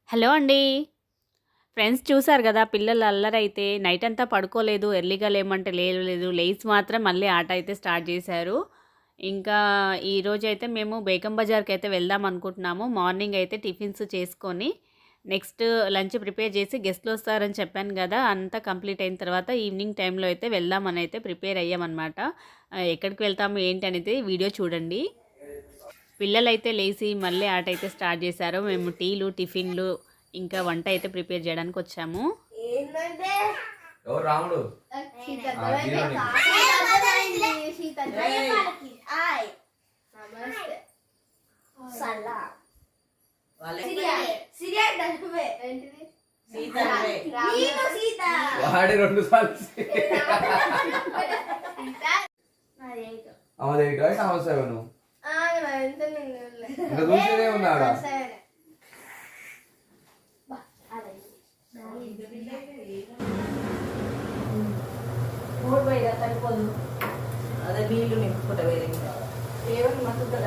Hello అండి. Friends చూసారు గదా! పిల్లలు అల్లరైతే నైట్ అంతా పడుకోలేదు. ఎర్లీగా లేమంటే లేవలేదు. లేసి మాత్రం మళ్ళీ ఆట అయితే స్టార్ట్ చేశారు. ఇంకా ఈరోజైతే మేము బేగం బజార్‌కైతే వెళ్దాం అనుకుంటున్నాము. మార్నింగ్ అయితే టిఫిన్స్ చేసుకొని నెక్స్ట్ లంచ్ ప్రిపేర్ చేసి గెస్ట్‌లొస్తారని చెప్పాను గదా! అంతా కంప్లీట్ అయిన తర్వాత ఈవినింగ్ టైంలో అయితే వెళ్దామని అయితే ప్రిపేర్ అయ్యామన్నమాట. ఎక్కడికి వెళ్తాము ఏంటి అనేది వీడియో చూడండి. పిల్లలైతే లేసి మళ్ళీ ఆట అయితే స్టార్ట్ చేశారు. మేము టీలు, టిఫిన్‌లు ఇంకా వంట అయితే ప్రిపేర్ చేయడానికి వచ్చాము. ఎవరు రాముడు వాడి 2 సార్లు అమ్మదేవిట అవసరం ఇంకా చూసేదే ఉన్నాడా అదే నీళ్ళు నింపుకుంటా వేరే ఏమని మస్తుందా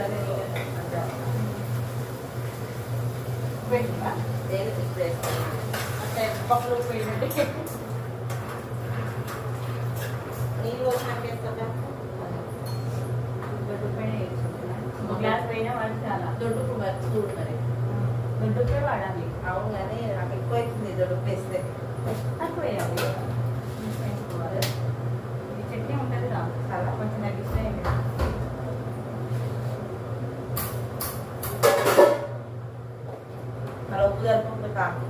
అంటే పప్పులు పోయినట్టు నీళ్ళు వచ్చినాక వేస్తా గ్లాస్ పైన వాడి చాలా దొడ్డుకు మరి చూడు మరి దొడ్డుకే వాడాలి. అవును కానీ నాకు ఎక్కువ అవుతుంది దొడ్డుకు వేస్తే తక్కువ వేయాలి. ఇది చట్నీ ఉంటుంది రా చాలా కొంచెం తగ్గిస్తే మరి ఉప్పు జరుపుకుంటే కాకు.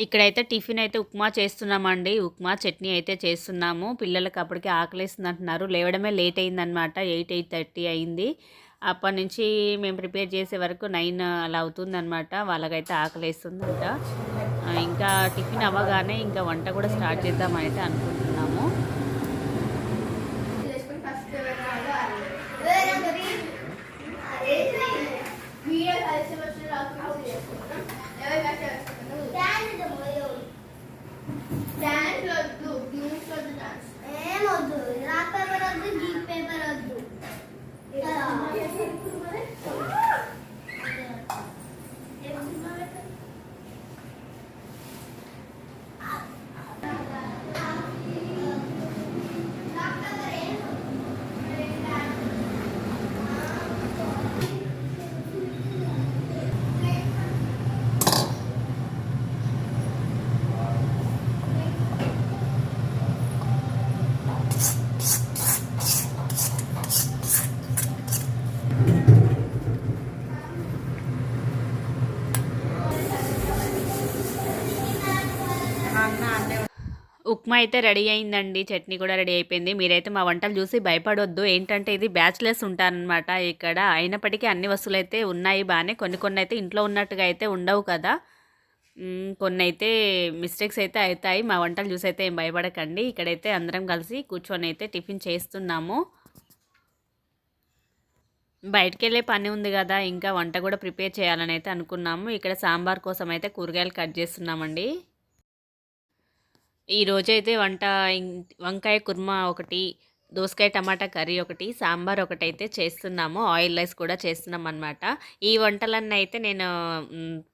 ఇక్కడైతే టిఫిన్ అయితే ఉప్మా చేస్తున్నామండి. ఉప్మా చట్నీ అయితే చేస్తున్నాము. పిల్లలకి అప్పటికే ఆకలేస్తుంది అంటున్నారు. లేవడమే లేట్ అయిందనమాట. 8:30 అయింది. అప్పటి నుంచి మేము ప్రిపేర్ చేసే వరకు 9 అలా అవుతుందనమాట. వాళ్ళకైతే ఆకలేస్తుందంట. ఇంకా టిఫిన్ అవ్వగానే ఇంకా వంట కూడా స్టార్ట్ చేద్దామని అయితే అనుకుంటున్నాము. ఉప్మా అయితే రెడీ అయిందండి. చట్నీ కూడా రెడీ అయిపోయింది. మీరైతే మా వంటలు చూసి భయపడొద్దు. ఏంటంటే ఇది బ్యాచిలర్స్ ఉంటారనమాట ఇక్కడ. అయినప్పటికీ అన్ని వస్తువులు అయితే ఉన్నాయి బాగానే. కొన్ని అయితే ఇంట్లో ఉన్నట్టుగా అయితే ఉండవు కదా. కొన్ని అయితే మిస్టేక్స్ అయితే అవుతాయి. మా వంటలు చూసి అయితే ఏం భయపడకండి. ఇక్కడైతే అందరం కలిసి కూర్చొని అయితే టిఫిన్ చేస్తున్నాము. బయటికి వెళ్ళే పని ఉంది కదా, ఇంకా వంట కూడా ప్రిపేర్ చేయాలని అయితే అనుకున్నాము. ఇక్కడ సాంబార్ కోసం అయితే కూరగాయలు కట్ చేస్తున్నామండి. ఈరోజైతే వంట వంకాయ కుర్మా ఒకటి, దోసకాయ టమాటా కర్రీ ఒకటి, సాంబార్ ఒకటైతే చేస్తున్నాము. ఆయిల్ రైస్ కూడా చేస్తున్నాం అనమాట. ఈ వంటలన్నీ అయితే నేను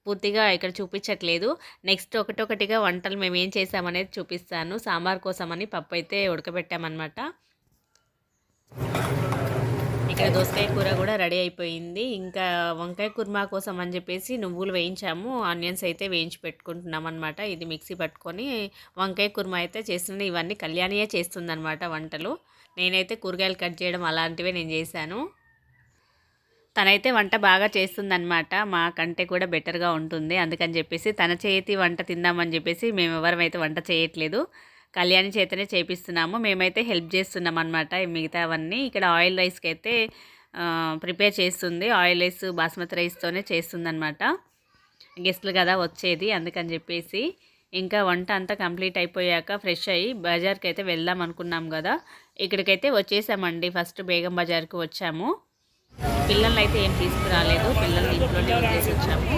పూర్తిగా ఇక్కడ చూపించట్లేదు. నెక్స్ట్ ఒకటొకటిగా వంటలు మేము ఏం చేసామనేది చూపిస్తాను. సాంబార్ కోసమని పప్పు అయితే ఉడకబెట్టామన్నమాట. ఇక్కడ దోసకాయ కూర కూడా రెడీ అయిపోయింది. ఇంకా వంకాయ కుర్మా కోసం అని చెప్పేసి నువ్వులు వేయించాము. ఆనియన్స్ అయితే వేయించి పెట్టుకుంటున్నాం అనమాట. ఇది మిక్సీ పట్టుకొని వంకాయ కుర్మా అయితే చేస్తుంది. ఇవన్నీ కళ్యాణియే చేస్తుందన్నమాట వంటలు. నేనైతే కూరగాయలు కట్ చేయడం అలాంటివే నేను చేశాను. తనైతే వంట బాగా చేస్తుందన్నమాట. మాకంటే కూడా బెటర్గా ఉంటుంది. అందుకని చెప్పేసి తన చేతి వంట తిందామని చెప్పేసి మేము ఎవరమైతే వంట చేయట్లేదు. కళ్యాణి చేతనే చేపిస్తున్నాము. మేమైతే హెల్ప్ చేస్తున్నాం అనమాట మిగతావన్నీ. ఇక్కడ ఆయిల్ రైస్కి అయితే ప్రిపేర్ చేస్తుంది. ఆయిల్ రైస్ బాస్మతి రైస్తోనే చేస్తుందన్నమాట. గెస్ట్లు కదా వచ్చేది, అందుకని చెప్పేసి. ఇంకా వంట అంతా కంప్లీట్ అయిపోయాక ఫ్రెష్ అయ్యి బజార్కి అయితే వెళ్దాం అనుకున్నాం కదా. ఇక్కడికైతే వచ్చేసామండి. ఫస్ట్ బేగం బజార్కి వచ్చాము. పిల్లల్ని అయితే ఏం తీసుకురాలేదు. పిల్లల్ని ఇంట్లోనే వదిలేసి వచ్చాము.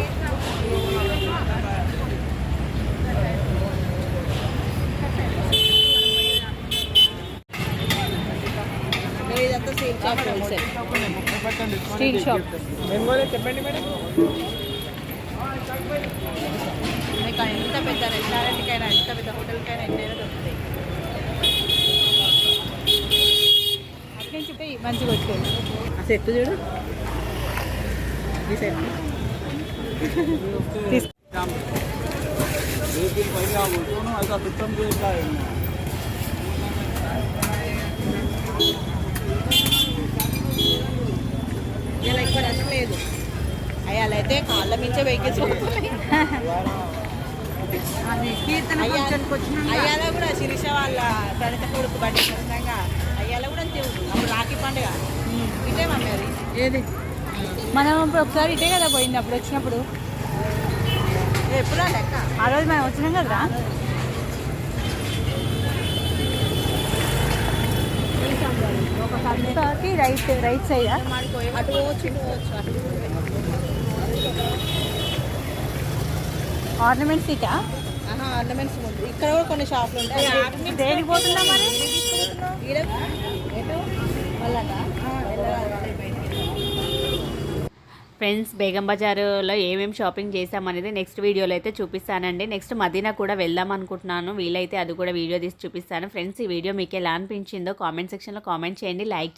Steel shop. ఒక ఎంత పెద్ద రెస్టారెంట్కైనా ఎంత పెద్ద హోటల్కైనా ఎన్నైనా దొరుకుతాయి. అక్కడి నుంచి పోయి మంచిగా వచ్చేది ఆ సెట్ చూడు ఈ సెట్ ఇలా ఇక్కడ అనలేదు అయ్యాలైతే కాళ్ళ మించే వెహికల్స్ అయ్యాల కూడా శిరీష వాళ్ళ ప్రణిత కొడుకు బండి ఖచ్చితంగా అయ్యాల కూడా అంతే ఉంటుంది. అప్పుడు రాఖీ పండుగ ఇదే మమ్మీ అది ఏది మనం ఇప్పుడు ఒకసారి ఇటే కదా పోయింది అప్పుడు వచ్చినప్పుడు ఎప్పుడు లెక్క ఆ రోజు మనం వచ్చినాం కదరా. ఒక సంస్థకి రైట్ సైడ్ అటు పోవచ్చు ఇటు పోవచ్చు అటు ఆర్నమెంట్స్ ఇటా ఆర్నమెంట్స్ ఉంది. ఇక్కడ కూడా కొన్ని షాపులు ఉంటాయి. దేనికి పోతున్నా మరి ఫ్రెండ్స్ బేగం బజారులో ఏమేమి షాపింగ్ చేసామనేది నెక్స్ట్ వీడియోలో అయితే చూపిస్తానండి. నెక్స్ట్ మదీనా కూడా వెళ్దాం అనుకుంటున్నాను. వీలైతే అది కూడా వీడియో తీసి చూపిస్తాను. ఫ్రెండ్స్ ఈ వీడియో మీకు ఎలా అనిపించిందో కామెంట్ సెక్షన్లో కామెంట్ చేయండి. లైక్